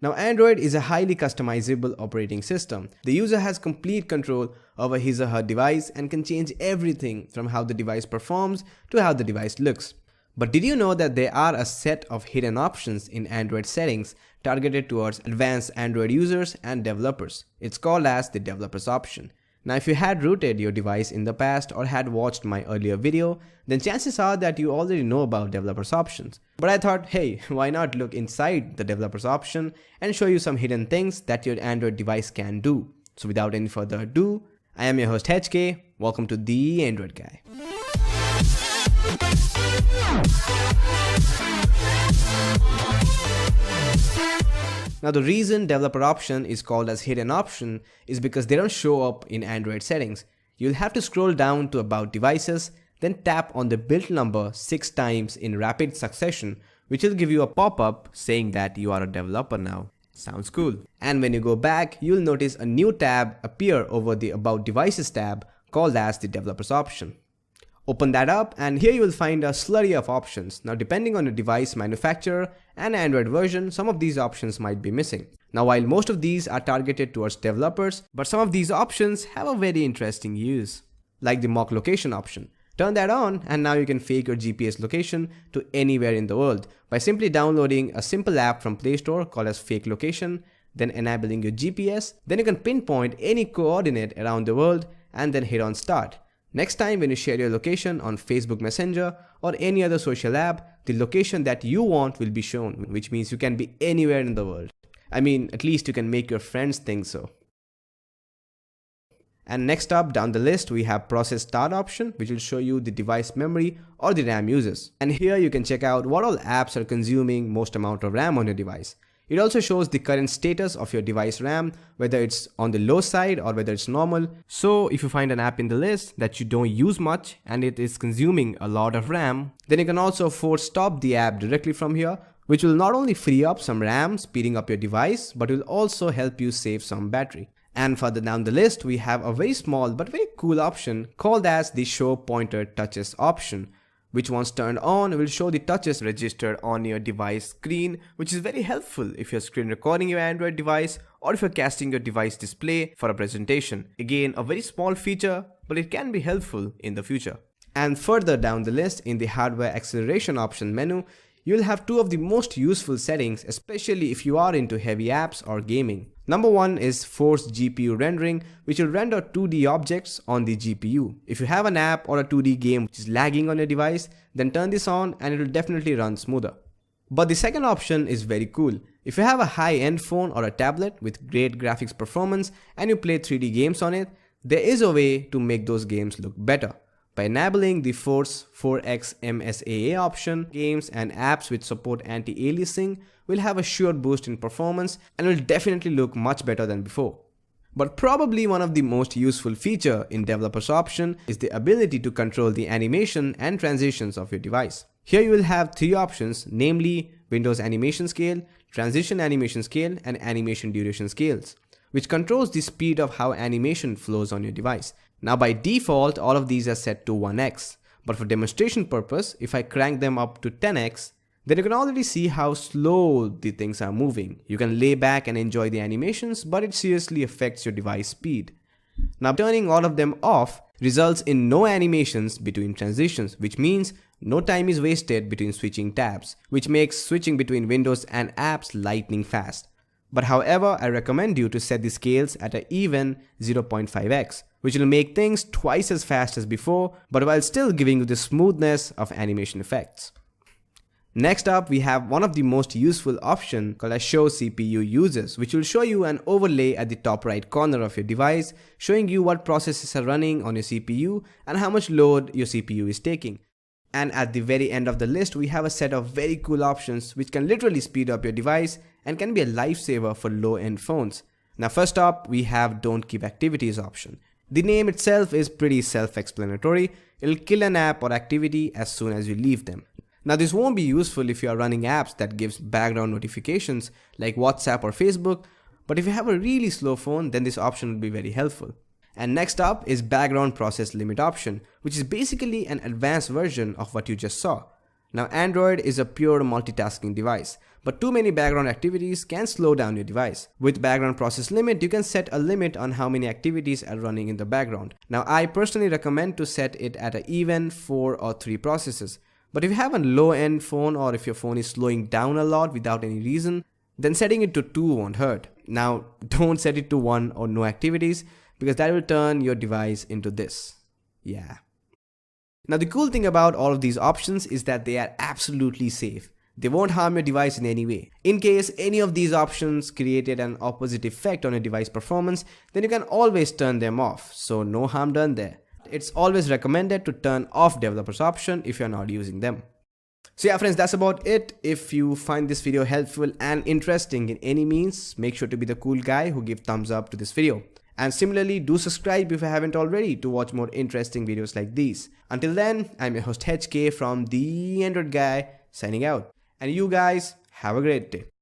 Now Android is a highly customizable operating system. The user has complete control over his or her device and can change everything from how the device performs to how the device looks. But did you know that there are a set of hidden options in Android settings targeted towards advanced Android users and developers? It's called as the developers option. Now if you had rooted your device in the past or had watched my earlier video, then chances are that you already know about developers options. But I thought, hey, why not look inside the developers option and show you some hidden things that your Android device can do. So without any further ado, I am your host HK. Welcome to The Android Guy. Now the reason developer option is called as hidden option is because they don't show up in Android settings. You'll have to scroll down to about devices, then tap on the build number 6 times in rapid succession, which will give you a pop-up saying that you are a developer now. Sounds cool. And when you go back, you'll notice a new tab appear over the about devices tab called as the developers option. Open that up and here you will find a slurry of options. Now depending on your device manufacturer and Android version, some of these options might be missing. Now while most of these are targeted towards developers, but some of these options have a very interesting use. Like the mock location option. Turn that on and now you can fake your GPS location to anywhere in the world by simply downloading a simple app from Play Store called as fake location, then enabling your GPS, then you can pinpoint any coordinate around the world and then hit on start. Next time when you share your location on Facebook Messenger or any other social app, the location that you want will be shown, which means you can be anywhere in the world. I mean, at least you can make your friends think so. And next up down the list we have process start option, which will show you the device memory or the RAM uses. And here you can check out what all apps are consuming most amount of RAM on your device. It also shows the current status of your device RAM, whether it's on the low side or whether it's normal. So if you find an app in the list that you don't use much and it is consuming a lot of RAM, then you can also force stop the app directly from here, which will not only free up some RAM, speeding up your device, but will also help you save some battery. And further down the list, we have a very small but very cool option called as the show pointer touches option, which once turned on will show the touches registered on your device screen, which is very helpful if you're screen recording your Android device or if you're casting your device display for a presentation. Again, a very small feature, but it can be helpful in the future. And further down the list in the hardware acceleration option menu, you'll have two of the most useful settings, especially if you are into heavy apps or gaming. Number one is forced GPU rendering, which will render 2D objects on the GPU. If you have an app or a 2D game which is lagging on your device, then turn this on and it will definitely run smoother. But the second option is very cool. If you have a high-end phone or a tablet with great graphics performance and you play 3D games on it, there is a way to make those games look better. By enabling the Force 4x MSAA option, games and apps which support anti-aliasing will have a sure boost in performance and will definitely look much better than before. But probably one of the most useful feature in developers option is the ability to control the animation and transitions of your device. Here you will have 3 options, namely Windows animation scale, transition animation scale and animation duration scales, which controls the speed of how animation flows on your device. Now by default, all of these are set to 1x, but for demonstration purpose, if I crank them up to 10x, then you can already see how slow the things are moving. You can lay back and enjoy the animations, but it seriously affects your device speed. Now turning all of them off results in no animations between transitions, which means no time is wasted between switching tabs, which makes switching between windows and apps lightning fast. But however, I recommend you to set the scales at an even 0.5x, which will make things twice as fast as before, but while still giving you the smoothness of animation effects. Next up, we have one of the most useful option called as show CPU uses, which will show you an overlay at the top right corner of your device, showing you what processes are running on your CPU and how much load your CPU is taking. And at the very end of the list, we have a set of very cool options which can literally speed up your device and can be a lifesaver for low-end phones. Now first up, we have don't keep activities option. The name itself is pretty self-explanatory. It'll kill an app or activity as soon as you leave them. Now this won't be useful if you are running apps that gives background notifications like WhatsApp or Facebook, but if you have a really slow phone, then this option will be very helpful. And next up is background process limit option, which is basically an advanced version of what you just saw. Now Android is a pure multitasking device, but too many background activities can slow down your device. With background process limit, you can set a limit on how many activities are running in the background. Now I personally recommend to set it at an even 4 or 3 processes. But if you have a low-end phone or if your phone is slowing down a lot without any reason, then setting it to 2 won't hurt. Now don't set it to 1 or no activities, because that will turn your device into this. Yeah. Now the cool thing about all of these options is that they are absolutely safe. They won't harm your device in any way. In case any of these options created an opposite effect on your device performance, then you can always turn them off, so no harm done there. It's always recommended to turn off developers option if you're not using them. So yeah friends, that's about it. If you find this video helpful and interesting in any means, make sure to be the cool guy who gives thumbs up to this video. And similarly, do subscribe if you haven't already to watch more interesting videos like these. Until then, I'm your host HK from The Android Guy, signing out. And you guys, have a great day.